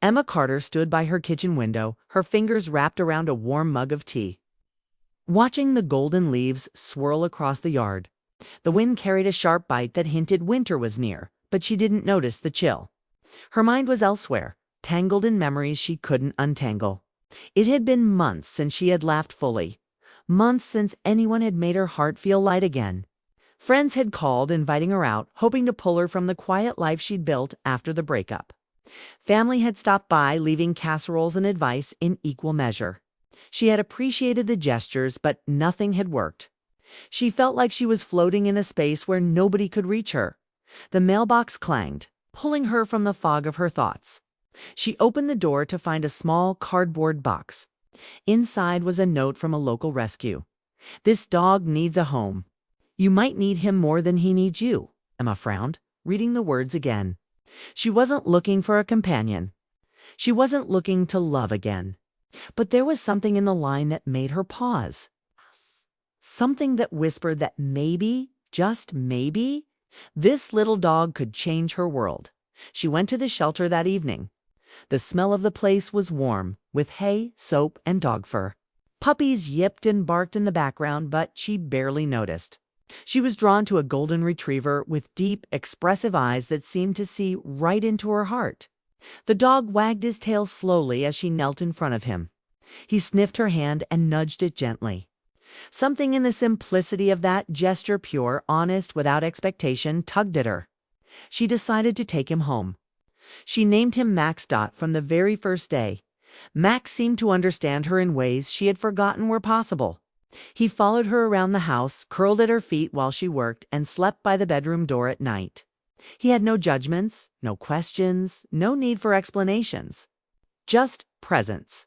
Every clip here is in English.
Emma Carter stood by her kitchen window, her fingers wrapped around a warm mug of tea. Watching the golden leaves swirl across the yard, the wind carried a sharp bite that hinted winter was near, but she didn't notice the chill. Her mind was elsewhere, tangled in memories she couldn't untangle. It had been months since she had laughed fully, months since anyone had made her heart feel light again. Friends had called, inviting her out, hoping to pull her from the quiet life she'd built after the breakup. Family had stopped by, leaving casseroles and advice in equal measure. She had appreciated the gestures, but nothing had worked. She felt like she was floating in a space where nobody could reach her. The mailbox clanged, pulling her from the fog of her thoughts. She opened the door to find a small cardboard box. Inside was a note from a local rescue. "This dog needs a home. You might need him more than he needs you." Emma frowned, reading the words again. She wasn't looking for a companion. She wasn't looking to love again. But there was something in the line that made her pause. Something that whispered that maybe, just maybe, this little dog could change her world. She went to the shelter that evening. The smell of the place was warm, with hay, soap, and dog fur. Puppies yipped and barked in the background, but she barely noticed. She was drawn to a golden retriever with deep, expressive eyes that seemed to see right into her heart. The dog wagged his tail slowly as she knelt in front of him. He sniffed her hand and nudged it gently. Something in the simplicity of that gesture, pure, honest, without expectation, tugged at her. She decided to take him home. She named him Max. From the very first day, Max seemed to understand her in ways she had forgotten were possible. He followed her around the house, curled at her feet while she worked, and slept by the bedroom door at night. He had no judgments, no questions, no need for explanations. Just presence.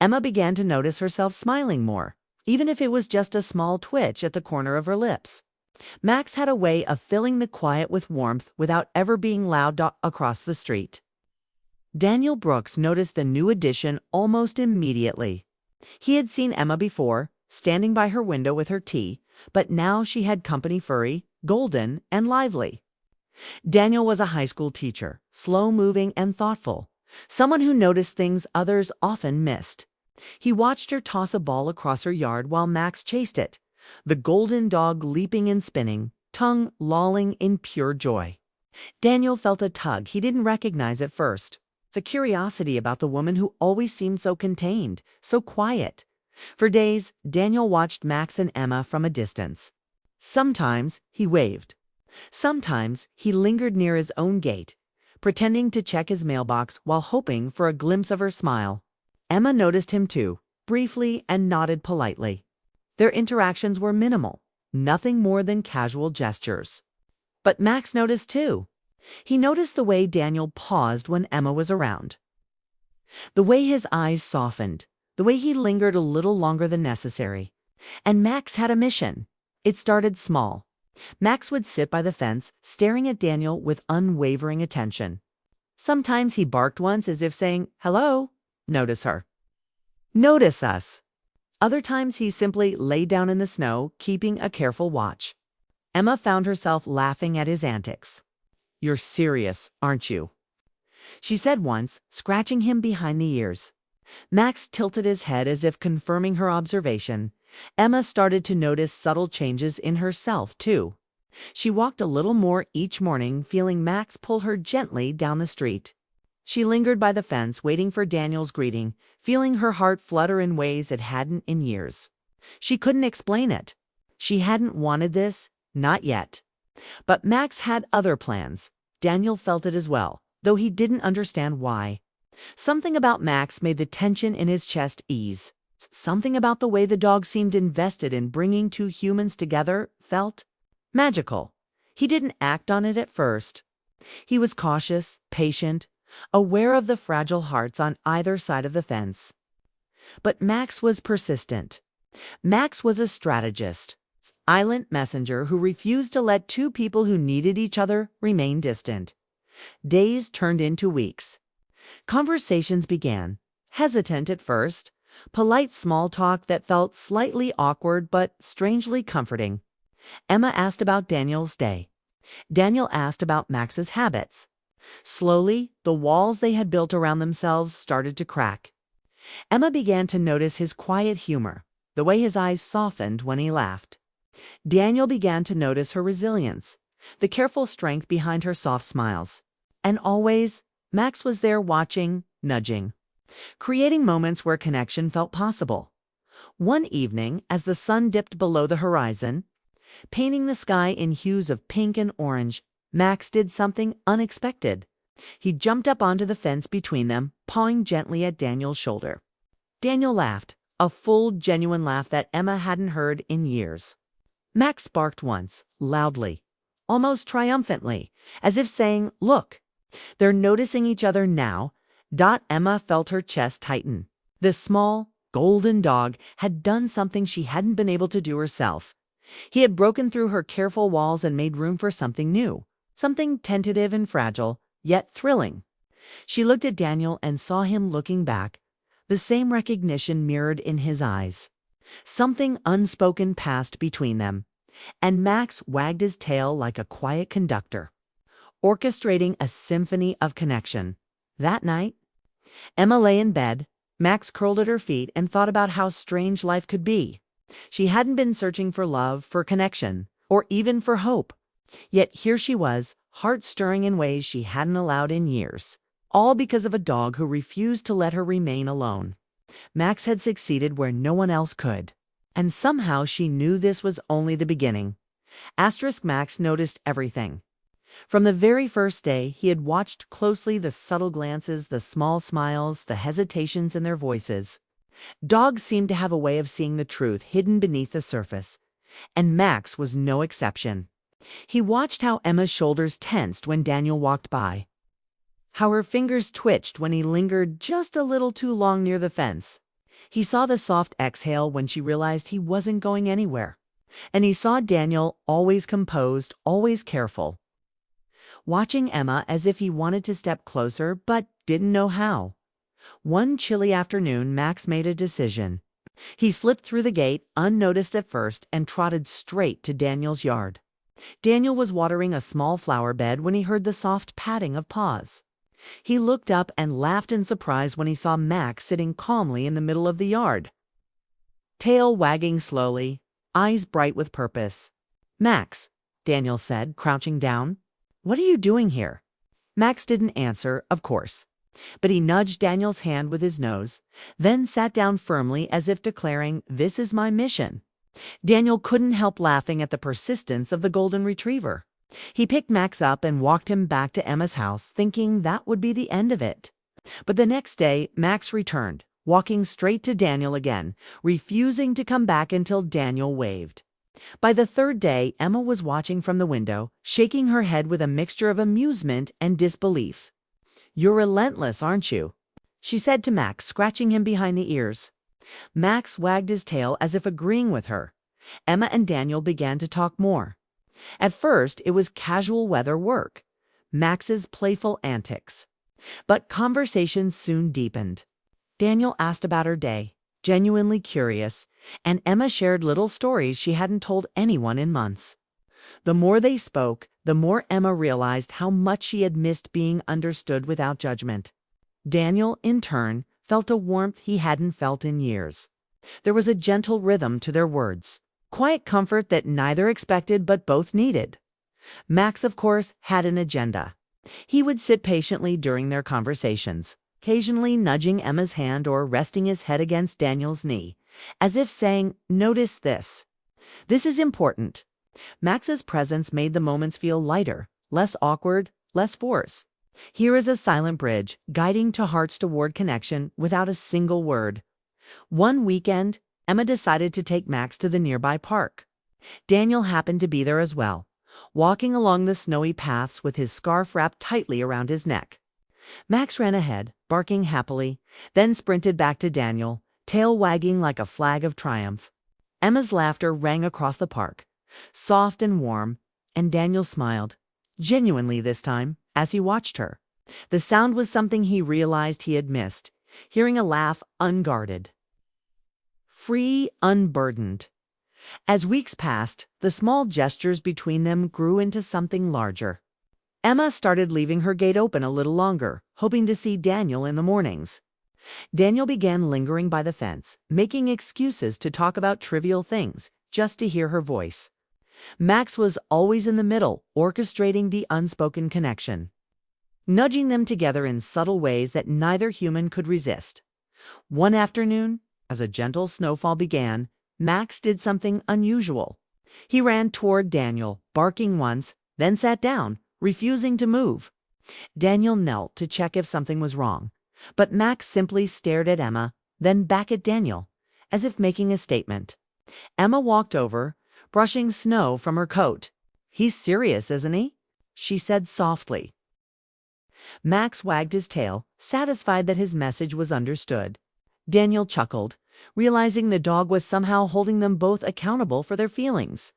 Emma began to notice herself smiling more, even if it was just a small twitch at the corner of her lips. Max had a way of filling the quiet with warmth without ever being loud across the street. Daniel Brooks noticed the new addition almost immediately. He had seen Emma before, standing by her window with her tea, but now she had company, furry, golden, and lively. Daniel was a high school teacher, slow-moving and thoughtful, someone who noticed things others often missed. He watched her toss a ball across her yard while Max chased it, the golden dog leaping and spinning, tongue lolling in pure joy. Daniel felt a tug he didn't recognize at first. It's a curiosity about the woman who always seemed so contained, so quiet. For days, Daniel watched Max and Emma from a distance. Sometimes he waved. Sometimes he lingered near his own gate, pretending to check his mailbox while hoping for a glimpse of her smile. Emma noticed him too, briefly, and nodded politely. Their interactions were minimal, nothing more than casual gestures. But Max noticed too. He noticed the way Daniel paused when Emma was around. The way his eyes softened, the way he lingered a little longer than necessary. And Max had a mission. It started small. Max would sit by the fence, staring at Daniel with unwavering attention. Sometimes he barked once as if saying, "Hello, notice her. Notice us." Other times he simply lay down in the snow, keeping a careful watch. Emma found herself laughing at his antics. "You're serious, aren't you?" she said once, scratching him behind the ears. Max tilted his head as if confirming her observation. Emma started to notice subtle changes in herself, too. She walked a little more each morning, feeling Max pull her gently down the street. She lingered by the fence, waiting for Daniel's greeting, feeling her heart flutter in ways it hadn't in years. She couldn't explain it. She hadn't wanted this, not yet. But Max had other plans. Daniel felt it as well, though he didn't understand why. Something about Max made the tension in his chest ease. Something about the way the dog seemed invested in bringing two humans together felt magical. He didn't act on it at first. He was cautious, patient, aware of the fragile hearts on either side of the fence. But Max was persistent. Max was a strategist, silent messenger who refused to let two people who needed each other remain distant. Days turned into weeks. Conversations began, hesitant at first, polite small talk that felt slightly awkward but strangely comforting. Emma asked about Daniel's day. Daniel asked about Max's habits. Slowly, the walls they had built around themselves started to crack. Emma began to notice his quiet humor, the way his eyes softened when he laughed. Daniel began to notice her resilience, the careful strength behind her soft smiles. And always, Max was there watching, nudging, creating moments where connection felt possible. One evening, as the sun dipped below the horizon, painting the sky in hues of pink and orange, Max did something unexpected. He jumped up onto the fence between them, pawing gently at Daniel's shoulder. Daniel laughed, a full, genuine laugh that Emma hadn't heard in years. Max barked once, loudly, almost triumphantly, as if saying, "Look, they're noticing each other now." Emma felt her chest tighten. This small, golden dog had done something she hadn't been able to do herself. He had broken through her careful walls and made room for something new, something tentative and fragile, yet thrilling. She looked at Daniel and saw him looking back, the same recognition mirrored in his eyes. Something unspoken passed between them, and Max wagged his tail like a quiet conductor, orchestrating a symphony of connection. That night, Emma lay in bed. Max curled at her feet and thought about how strange life could be. She hadn't been searching for love, for connection, or even for hope. Yet here she was, heart-stirring in ways she hadn't allowed in years, all because of a dog who refused to let her remain alone. Max had succeeded where no one else could, and somehow she knew this was only the beginning. Max noticed everything. From the very first day, he had watched closely the subtle glances, the small smiles, the hesitations in their voices. Dogs seemed to have a way of seeing the truth hidden beneath the surface, and Max was no exception. He watched how Emma's shoulders tensed when Daniel walked by, how her fingers twitched when he lingered just a little too long near the fence. He saw the soft exhale when she realized he wasn't going anywhere, and he saw Daniel always composed, always careful, watching Emma as if he wanted to step closer but didn't know how. One chilly afternoon, Max made a decision. He slipped through the gate, unnoticed at first, and trotted straight to Daniel's yard. Daniel was watering a small flower bed when he heard the soft patting of paws. He looked up and laughed in surprise when he saw Max sitting calmly in the middle of the yard, tail wagging slowly, eyes bright with purpose. "Max," Daniel said, crouching down, "what are you doing here?" Max didn't answer, of course, but he nudged Daniel's hand with his nose, then sat down firmly as if declaring, "This is my mission." Daniel couldn't help laughing at the persistence of the golden retriever. He picked Max up and walked him back to Emma's house, thinking that would be the end of it. But the next day, Max returned, walking straight to Daniel again, refusing to come back until Daniel waved. By the third day, Emma was watching from the window, shaking her head with a mixture of amusement and disbelief. "You're relentless, aren't you?" she said to Max, scratching him behind the ears. Max wagged his tail as if agreeing with her. Emma and Daniel began to talk more. At first, it was casual weather work, Max's playful antics. But conversations soon deepened. Daniel asked about her day, genuinely curious, and Emma shared little stories she hadn't told anyone in months. The more they spoke, the more Emma realized how much she had missed being understood without judgment. Daniel, in turn, felt a warmth he hadn't felt in years. There was a gentle rhythm to their words, quiet comfort that neither expected but both needed. Max, of course, had an agenda. He would sit patiently during their conversations, occasionally nudging Emma's hand or resting his head against Daniel's knee, as if saying, "Notice this. This is important." Max's presence made the moments feel lighter, less awkward, less forced. Here is a silent bridge, guiding two hearts toward connection without a single word. One weekend, Emma decided to take Max to the nearby park. Daniel happened to be there as well, walking along the snowy paths with his scarf wrapped tightly around his neck. Max ran ahead, barking happily, then sprinted back to Daniel, tail wagging like a flag of triumph. Emma's laughter rang across the park, soft and warm, and Daniel smiled, genuinely this time, as he watched her. The sound was something he realized he had missed, hearing a laugh unguarded, free, unburdened. As weeks passed, the small gestures between them grew into something larger. Emma started leaving her gate open a little longer, hoping to see Daniel in the mornings. Daniel began lingering by the fence, making excuses to talk about trivial things, just to hear her voice. Max was always in the middle, orchestrating the unspoken connection, nudging them together in subtle ways that neither human could resist. One afternoon, as a gentle snowfall began, Max did something unusual. He ran toward Daniel, barking once, then sat down, refusing to move. Daniel knelt to check if something was wrong, but Max simply stared at Emma, then back at Daniel, as if making a statement. Emma walked over, brushing snow from her coat. "He's serious, isn't he?" she said softly. Max wagged his tail, satisfied that his message was understood. Daniel chuckled, realizing the dog was somehow holding them both accountable for their feelings,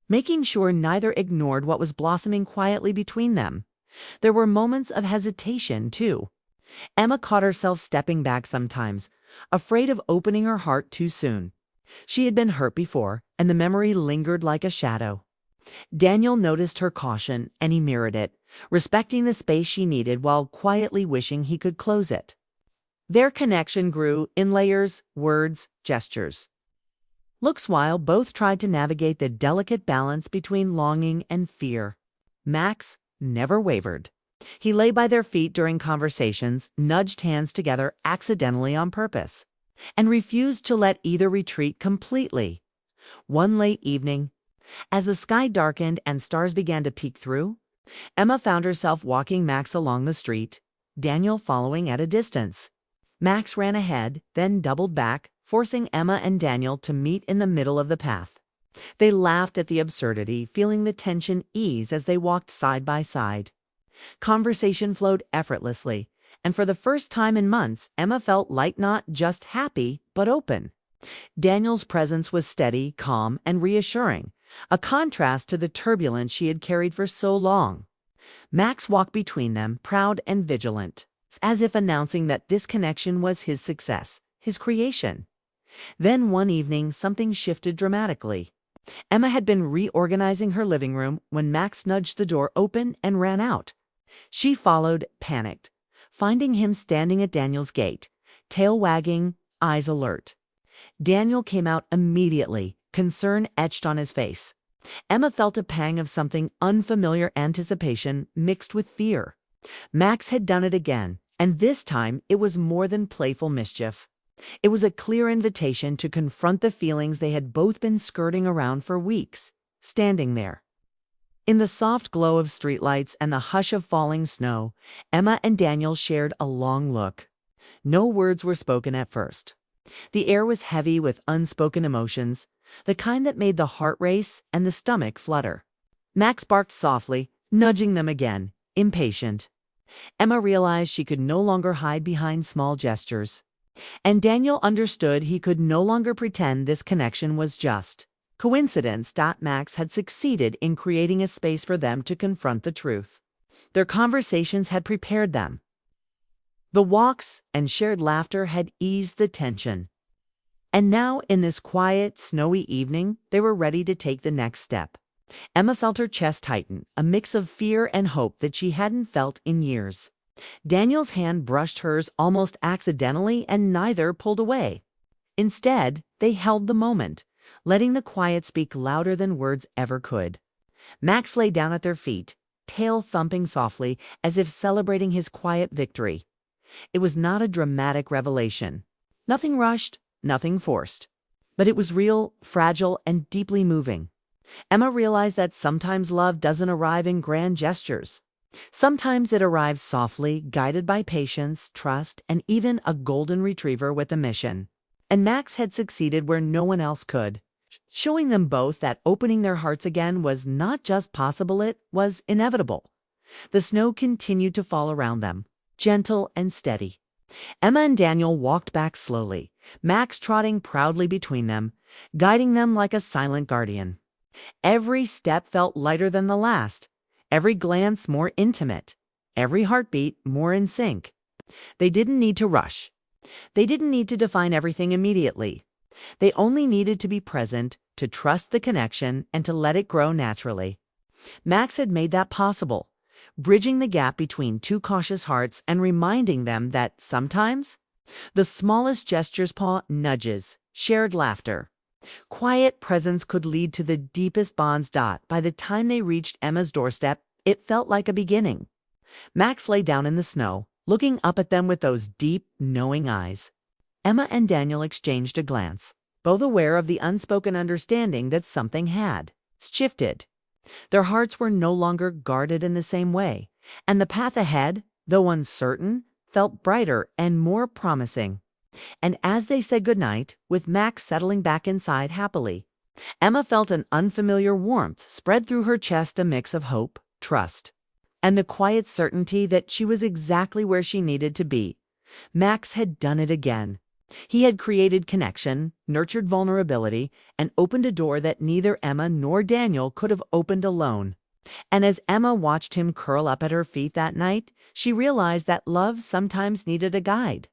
making sure neither ignored what was blossoming quietly between them. There were moments of hesitation, too. Emma caught herself stepping back sometimes, afraid of opening her heart too soon. She had been hurt before, and the memory lingered like a shadow. Daniel noticed her caution, and he mirrored it, respecting the space she needed while quietly wishing he could close it. Their connection grew in layers, words, gestures, looks, while both tried to navigate the delicate balance between longing and fear. Max never wavered. He lay by their feet during conversations, nudged hands together accidentally on purpose, and refused to let either retreat completely. One late evening, as the sky darkened and stars began to peek through, Emma found herself walking Max along the street, Daniel following at a distance. Max ran ahead, then doubled back, forcing Emma and Daniel to meet in the middle of the path. They laughed at the absurdity, feeling the tension ease as they walked side by side. Conversation flowed effortlessly, and for the first time in months, Emma felt light, not just happy, but open. Daniel's presence was steady, calm, and reassuring, a contrast to the turbulence she had carried for so long. Max walked between them, proud and vigilant, as if announcing that this connection was his success, his creation. Then one evening, something shifted dramatically. Emma had been reorganizing her living room when Max nudged the door open and ran out. She followed, panicked, finding him standing at Daniel's gate, tail wagging, eyes alert. Daniel came out immediately, concern etched on his face. Emma felt a pang of something unfamiliar, anticipation mixed with fear. Max had done it again, and this time it was more than playful mischief. It was a clear invitation to confront the feelings they had both been skirting around for weeks, standing there. In the soft glow of streetlights and the hush of falling snow, Emma and Daniel shared a long look. No words were spoken at first. The air was heavy with unspoken emotions, the kind that made the heart race and the stomach flutter. Max barked softly, nudging them again, impatient. Emma realized she could no longer hide behind small gestures. And Daniel understood he could no longer pretend this connection was just coincidence. Max had succeeded in creating a space for them to confront the truth. Their conversations had prepared them. The walks and shared laughter had eased the tension. And now, in this quiet, snowy evening, they were ready to take the next step. Emma felt her chest tighten, a mix of fear and hope that she hadn't felt in years. Daniel's hand brushed hers almost accidentally, and neither pulled away. Instead, they held the moment, letting the quiet speak louder than words ever could. Max lay down at their feet, tail thumping softly, as if celebrating his quiet victory. It was not a dramatic revelation. Nothing rushed, nothing forced. But it was real, fragile, and deeply moving. Emma realized that sometimes love doesn't arrive in grand gestures. Sometimes it arrives softly, guided by patience, trust, and even a golden retriever with a mission. And Max had succeeded where no one else could, showing them both that opening their hearts again was not just possible, it was inevitable. The snow continued to fall around them, gentle and steady. Emma and Daniel walked back slowly, Max trotting proudly between them, guiding them like a silent guardian. Every step felt lighter than the last, every glance more intimate, every heartbeat more in sync. They didn't need to rush. They didn't need to define everything immediately. They only needed to be present, to trust the connection, and to let it grow naturally. Max had made that possible, bridging the gap between two cautious hearts and reminding them that sometimes the smallest gestures, paw nudges, shared laughter, quiet presence could lead to the deepest bonds. By the time they reached Emma's doorstep, it felt like a beginning. Max lay down in the snow, looking up at them with those deep, knowing eyes. Emma and Daniel exchanged a glance, both aware of the unspoken understanding that something had shifted. Their hearts were no longer guarded in the same way, and the path ahead, though uncertain, felt brighter and more promising. And as they said goodnight, with Max settling back inside happily, Emma felt an unfamiliar warmth spread through her chest, a mix of hope, trust, and the quiet certainty that she was exactly where she needed to be. Max had done it again. He had created connection, nurtured vulnerability, and opened a door that neither Emma nor Daniel could have opened alone. And as Emma watched him curl up at her feet that night, she realized that love sometimes needed a guide.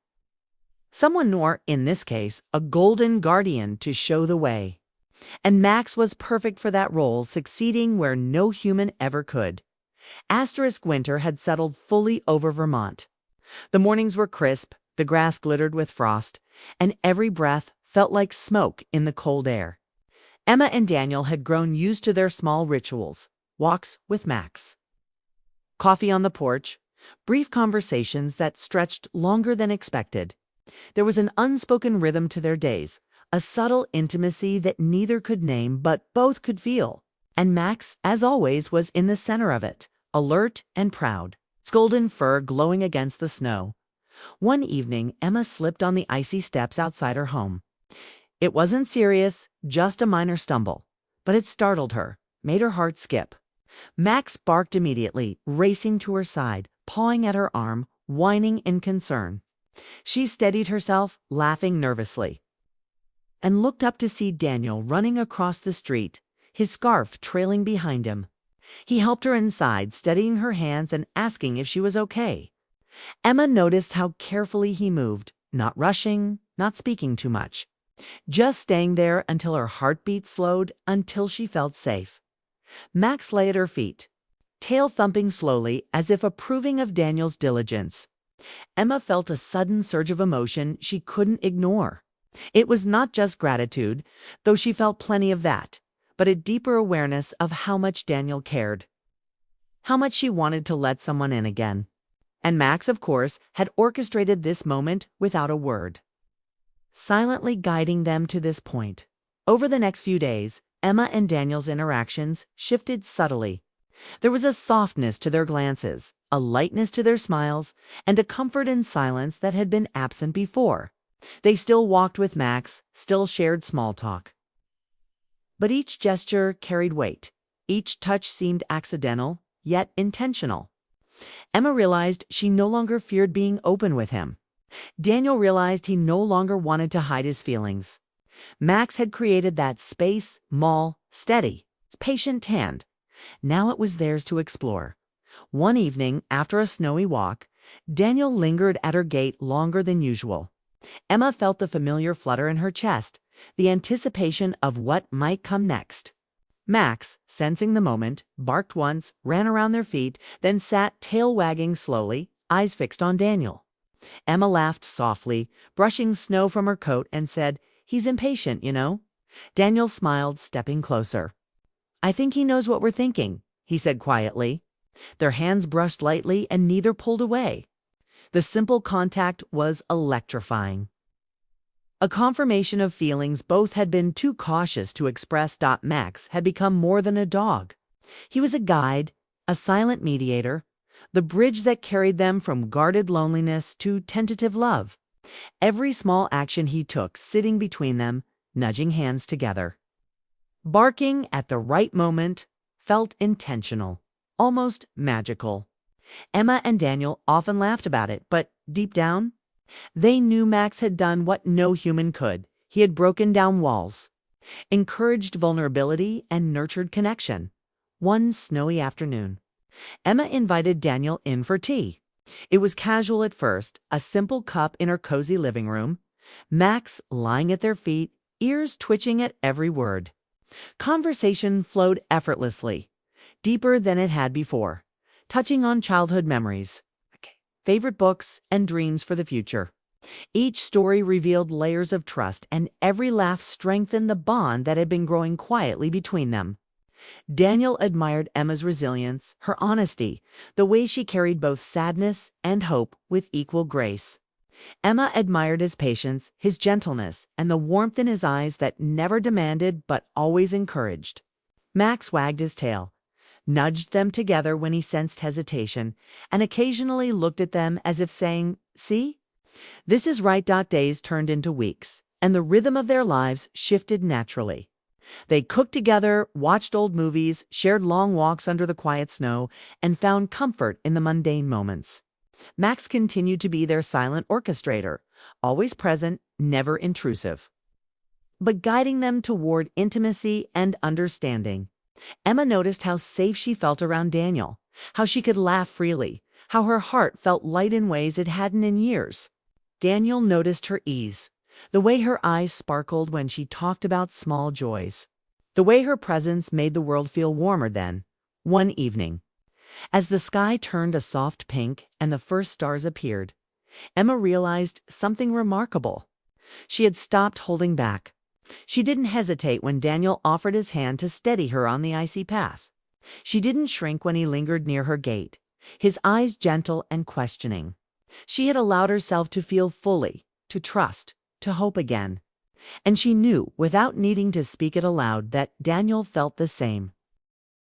Someone, nor, in this case, a golden guardian to show the way. And Max was perfect for that role, succeeding where no human ever could. Winter had settled fully over Vermont. The mornings were crisp, the grass glittered with frost, and every breath felt like smoke in the cold air. Emma and Daniel had grown used to their small rituals, walks with Max, coffee on the porch, brief conversations that stretched longer than expected. There was an unspoken rhythm to their days, a subtle intimacy that neither could name but both could feel. And Max, as always, was in the center of it, alert and proud, its golden fur glowing against the snow. One evening, Emma slipped on the icy steps outside her home. It wasn't serious, just a minor stumble, but it startled her, made her heart skip. Max barked immediately, racing to her side, pawing at her arm, whining in concern. She steadied herself, laughing nervously, and looked up to see Daniel running across the street, his scarf trailing behind him. He helped her inside, steadying her hands and asking if she was okay. Emma noticed how carefully he moved, not rushing, not speaking too much, just staying there until her heartbeat slowed, until she felt safe. Max lay at her feet, tail thumping slowly as if approving of Daniel's diligence. Emma felt a sudden surge of emotion she couldn't ignore. It was not just gratitude, though she felt plenty of that, but a deeper awareness of how much Daniel cared, how much she wanted to let someone in again. And Max, of course, had orchestrated this moment without a word, silently guiding them to this point. Over the next few days, Emma and Daniel's interactions shifted subtly. There was a softness to their glances, a lightness to their smiles, and a comfort in silence that had been absent before. They still walked with Max, still shared small talk. But each gesture carried weight. Each touch seemed accidental, yet intentional. Emma realized she no longer feared being open with him. Daniel realized he no longer wanted to hide his feelings. Max had created that space, small, steady, patient hand. Now it was theirs to explore. One evening, after a snowy walk, Daniel lingered at her gate longer than usual. Emma felt the familiar flutter in her chest, the anticipation of what might come next. Max, sensing the moment, barked once, ran around their feet, then sat tail wagging slowly, eyes fixed on Daniel. Emma laughed softly, brushing snow from her coat, and said, "He's impatient, you know." Daniel smiled, stepping closer. "I think he knows what we're thinking," he said quietly. Their hands brushed lightly and neither pulled away. The simple contact was electrifying. A confirmation of feelings both had been too cautious to express. Max had become more than a dog. He was a guide, a silent mediator, the bridge that carried them from guarded loneliness to tentative love. Every small action he took, sitting between them, nudging hands together, barking at the right moment, felt intentional, almost magical. Emma and Daniel often laughed about it, but deep down, they knew Max had done what no human could. He had broken down walls, encouraged vulnerability, and nurtured connection. One snowy afternoon, Emma invited Daniel in for tea. It was casual at first, a simple cup in her cozy living room, Max lying at their feet, ears twitching at every word. Conversation flowed effortlessly. deeper than it had before, touching on childhood memories, favorite books, and dreams for the future. Each story revealed layers of trust, and every laugh strengthened the bond that had been growing quietly between them. Daniel admired Emma's resilience, her honesty, the way she carried both sadness and hope with equal grace. Emma admired his patience, his gentleness, and the warmth in his eyes that never demanded but always encouraged. Max wagged his tail, nudged them together when he sensed hesitation, and occasionally looked at them as if saying, "See? This is right." Days turned into weeks, and the rhythm of their lives shifted naturally. They cooked together, watched old movies, shared long walks under the quiet snow, and found comfort in the mundane moments. Max continued to be their silent orchestrator, always present, never intrusive, but guiding them toward intimacy and understanding. Emma noticed how safe she felt around Daniel, how she could laugh freely, how her heart felt light in ways it hadn't in years. Daniel noticed her ease, the way her eyes sparkled when she talked about small joys, the way her presence made the world feel warmer. Then, one evening, as the sky turned a soft pink and the first stars appeared, Emma realized something remarkable. She had stopped holding back. She didn't hesitate when Daniel offered his hand to steady her on the icy path. She didn't shrink when he lingered near her gate, his eyes gentle and questioning. She had allowed herself to feel fully, to trust, to hope again. And she knew, without needing to speak it aloud, that Daniel felt the same.